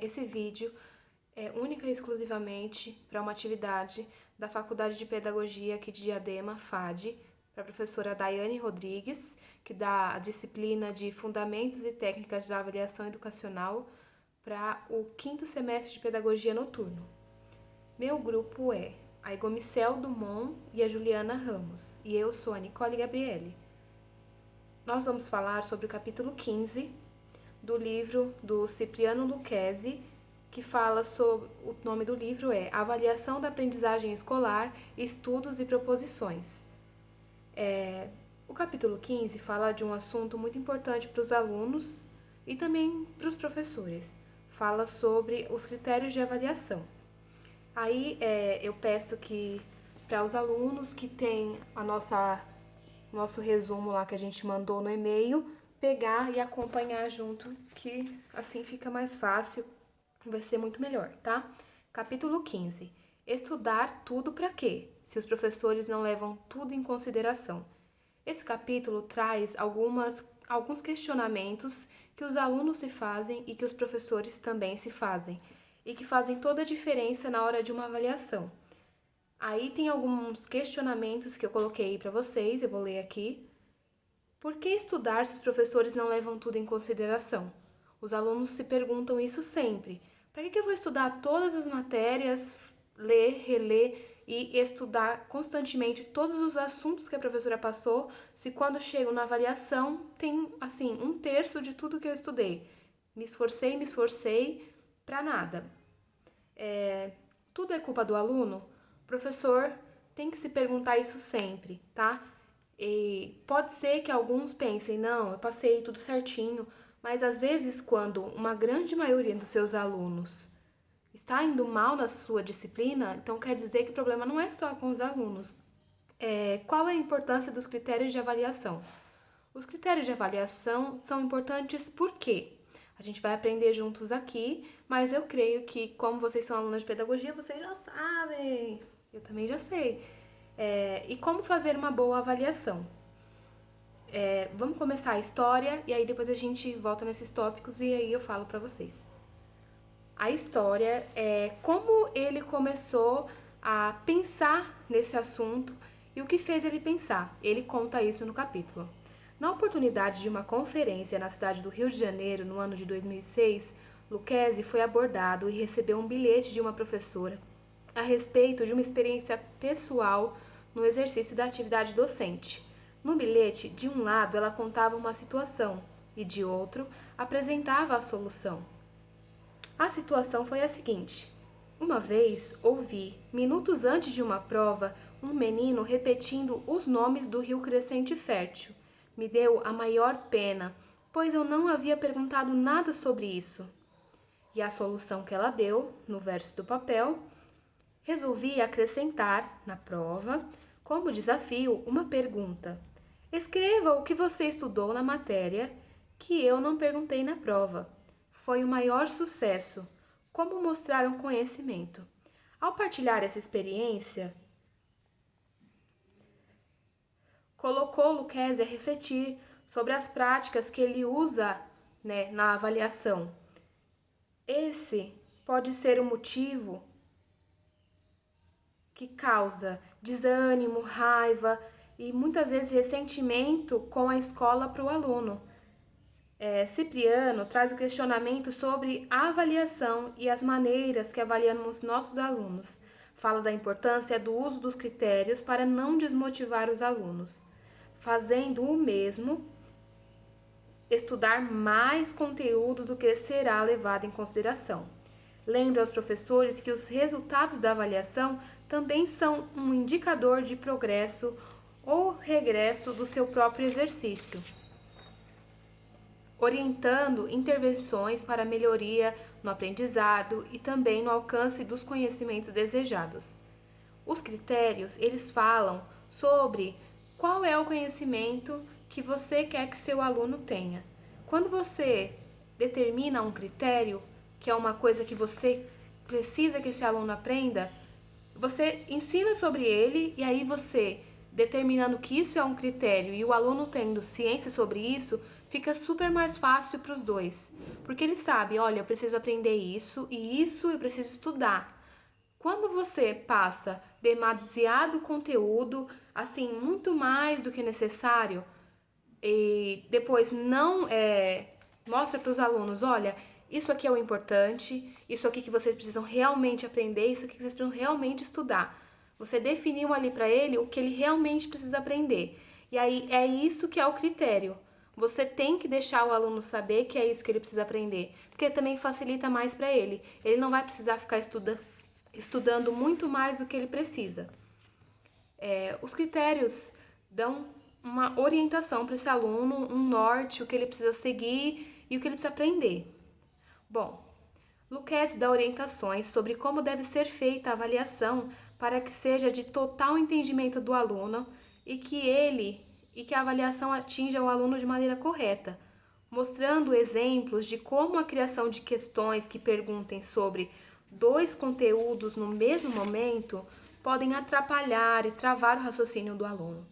Esse vídeo é única e exclusivamente para uma atividade da Faculdade de Pedagogia aqui de Diadema, FAD, para a professora Daiane Rodrigues, que dá a disciplina de Fundamentos e Técnicas da Avaliação Educacional para o 5º semestre de Pedagogia Noturno. Meu grupo é a Igomicel Dumont e a Juliana Ramos, e eu sou a Nicole Gabriele. Nós vamos falar sobre o capítulo 15 do livro do Cipriano Lucchesi, que fala sobre, o nome do livro é Avaliação da Aprendizagem Escolar, Estudos e Proposições. O capítulo 15 fala de um assunto muito importante para os alunos e também para os professores. Fala sobre os critérios de avaliação. Aí eu peço que para os alunos que têm nosso resumo lá que a gente mandou no e-mail, pegar e acompanhar junto, que assim fica mais fácil, vai ser muito melhor, tá? Capítulo 15. Estudar tudo para quê? Se os professores não levam tudo em consideração. Esse capítulo traz alguns questionamentos que os alunos se fazem e que os professores também se fazem, e que fazem toda a diferença na hora de uma avaliação. Aí tem alguns questionamentos que eu coloquei para vocês, eu vou ler aqui. Por que estudar se os professores não levam tudo em consideração? Os alunos se perguntam isso sempre. Para que eu vou estudar todas as matérias, ler, reler e estudar constantemente todos os assuntos que a professora passou, se quando chego na avaliação tem, assim, 1/3 de tudo que eu estudei? Me esforcei para nada. Tudo é culpa do aluno? O professor tem que se perguntar isso sempre, tá? E pode ser que alguns pensem, não, eu passei tudo certinho, mas às vezes quando uma grande maioria dos seus alunos está indo mal na sua disciplina, então quer dizer que o problema não é só com os alunos. Qual é a importância dos critérios de avaliação? Os critérios de avaliação são importantes por quê? A gente vai aprender juntos aqui, mas eu creio que, como vocês são alunos de pedagogia, vocês já sabem. Eu também já sei. E como fazer uma boa avaliação? Vamos começar a história e aí depois a gente volta nesses tópicos e aí eu falo para vocês. A história é como ele começou a pensar nesse assunto e o que fez ele pensar. Ele conta isso no capítulo. Na oportunidade de uma conferência na cidade do Rio de Janeiro, no ano de 2006, Lucchesi foi abordado e recebeu um bilhete de uma professora a respeito de uma experiência pessoal no exercício da atividade docente. No bilhete, de um lado, ela contava uma situação e, de outro, apresentava a solução. A situação foi a seguinte: uma vez ouvi, minutos antes de uma prova, um menino repetindo os nomes do rio Crescente Fértil. Me deu a maior pena, pois eu não havia perguntado nada sobre isso. E a solução que ela deu, no verso do papel, resolvi acrescentar, na prova, como desafio, uma pergunta. Escreva o que você estudou na matéria que eu não perguntei na prova. Foi o maior sucesso. Como mostrar um conhecimento? Ao partilhar essa experiência, colocou Lucchesi a refletir sobre as práticas que ele usa, na avaliação. Esse pode ser o motivo que causa desânimo, raiva e muitas vezes ressentimento com a escola para o aluno. Cipriano traz o questionamento sobre a avaliação e as maneiras que avaliamos nossos alunos. Fala da importância do uso dos critérios para não desmotivar os alunos. Fazendo o mesmo, estudar mais conteúdo do que será levado em consideração. Lembra aos professores que os resultados da avaliação também são um indicador de progresso ou regresso do seu próprio exercício, orientando intervenções para melhoria no aprendizado e também no alcance dos conhecimentos desejados. Os critérios, eles falam sobre qual é o conhecimento que você quer que seu aluno tenha. Quando você determina um critério, que é uma coisa que você precisa que esse aluno aprenda, você ensina sobre ele e aí você, determinando que isso é um critério e o aluno tendo ciência sobre isso, fica super mais fácil para os dois, porque ele sabe, olha, eu preciso aprender isso e isso eu preciso estudar. Quando você passa demasiado conteúdo, assim, muito mais do que necessário, e depois não mostra para os alunos, olha, isso aqui é o importante, isso aqui que vocês precisam realmente aprender, isso aqui que vocês precisam realmente estudar. Você definiu ali para ele o que ele realmente precisa aprender. E aí é isso que é o critério. Você tem que deixar o aluno saber que é isso que ele precisa aprender, porque também facilita mais para ele. Ele não vai precisar ficar estudando muito mais do que ele precisa. Os critérios dão uma orientação para esse aluno, um norte, o que ele precisa seguir e o que ele precisa aprender. Bom, Lucchesi dá orientações sobre como deve ser feita a avaliação para que seja de total entendimento do aluno e que a avaliação atinja o aluno de maneira correta, mostrando exemplos de como a criação de questões que perguntem sobre dois conteúdos no mesmo momento podem atrapalhar e travar o raciocínio do aluno.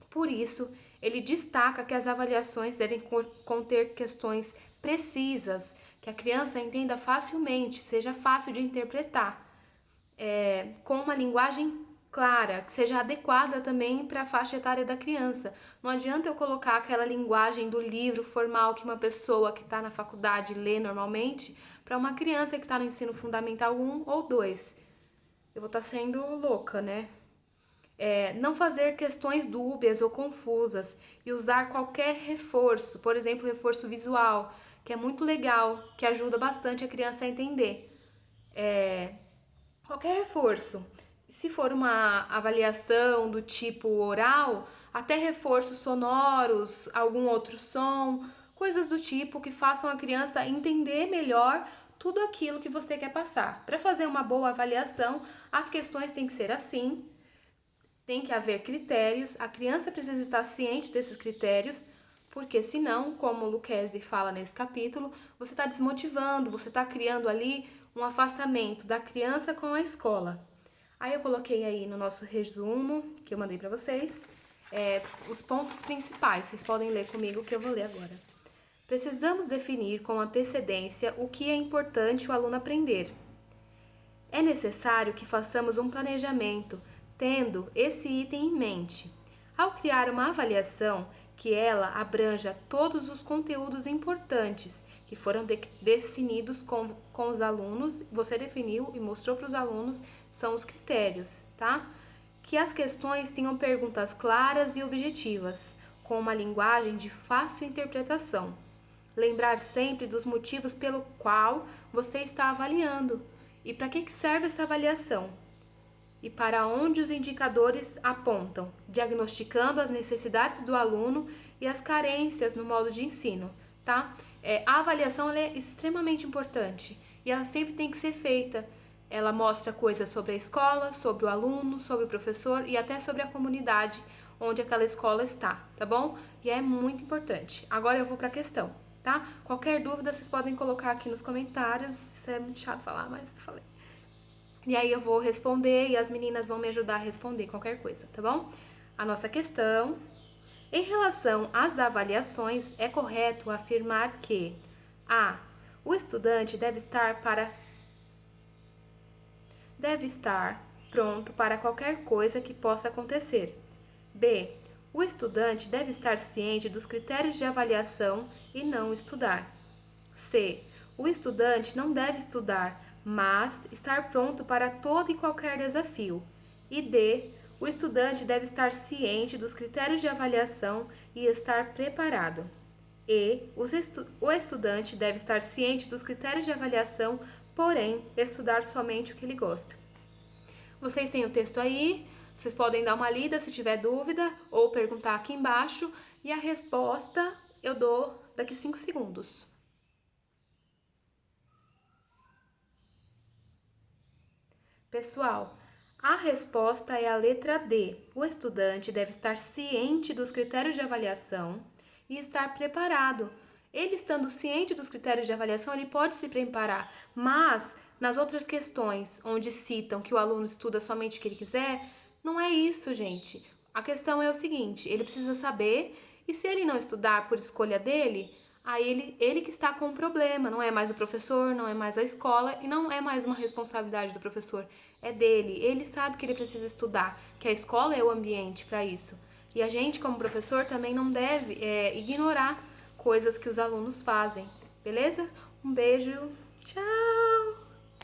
Por isso, ele destaca que as avaliações devem conter questões precisas, que a criança entenda facilmente, seja fácil de interpretar, com uma linguagem clara, que seja adequada também para a faixa etária da criança. Não adianta eu colocar aquela linguagem do livro formal que uma pessoa que está na faculdade lê normalmente para uma criança que está no ensino fundamental 1 ou 2. Eu vou estar sendo louca, né? Não fazer questões dúbias ou confusas e usar qualquer reforço, por exemplo, reforço visual, que é muito legal, que ajuda bastante a criança a entender. Qualquer reforço. Se for uma avaliação do tipo oral, até reforços sonoros, algum outro som, coisas do tipo que façam a criança entender melhor tudo aquilo que você quer passar. Para fazer uma boa avaliação, as questões têm que ser assim, tem que haver critérios, a criança precisa estar ciente desses critérios, porque senão, como o Lucchesi fala nesse capítulo, você está desmotivando, você está criando ali um afastamento da criança com a escola. Aí eu coloquei aí no nosso resumo, que eu mandei para vocês, os pontos principais. Vocês podem ler comigo que eu vou ler agora. Precisamos definir com antecedência o que é importante o aluno aprender. É necessário que façamos um planejamento, tendo esse item em mente. Ao criar uma avaliação, que ela abranja todos os conteúdos importantes que foram definidos com os alunos, você definiu e mostrou para os alunos, são os critérios, tá? Que as questões tenham perguntas claras e objetivas, com uma linguagem de fácil interpretação. Lembrar sempre dos motivos pelo qual você está avaliando e para que serve essa avaliação e para onde os indicadores apontam, diagnosticando as necessidades do aluno e as carências no modo de ensino, tá? A avaliação ela é extremamente importante e ela sempre tem que ser feita. Ela mostra coisas sobre a escola, sobre o aluno, sobre o professor e até sobre a comunidade onde aquela escola está, tá bom? E é muito importante. Agora eu vou para a questão, tá? Qualquer dúvida vocês podem colocar aqui nos comentários. Isso é muito chato falar, mas falei. E aí eu vou responder e as meninas vão me ajudar a responder qualquer coisa, tá bom? A nossa questão. Em relação às avaliações, é correto afirmar que a. O estudante deve estar pronto para qualquer coisa que possa acontecer. B. O estudante deve estar ciente dos critérios de avaliação e não estudar. C. O estudante não deve estudar, mas estar pronto para todo e qualquer desafio. E D. O estudante deve estar ciente dos critérios de avaliação e estar preparado. E. O estudante deve estar ciente dos critérios de avaliação, porém, estudar somente o que ele gosta. Vocês têm o texto aí, vocês podem dar uma lida se tiver dúvida ou perguntar aqui embaixo e a resposta eu dou daqui 5 segundos. Pessoal, a resposta é a letra D. O estudante deve estar ciente dos critérios de avaliação e estar preparado. Ele estando ciente dos critérios de avaliação, ele pode se preparar, mas nas outras questões, onde citam que o aluno estuda somente o que ele quiser, não é isso, gente. A questão é o seguinte, ele precisa saber E se ele não estudar por escolha dele, aí ele que está com o problema, não é mais o professor, não é mais a escola e não é mais uma responsabilidade do professor, é dele. Ele sabe que ele precisa estudar, que a escola é o ambiente para isso. E a gente, como professor, também não deve ignorar coisas que os alunos fazem, beleza? Um beijo, tchau!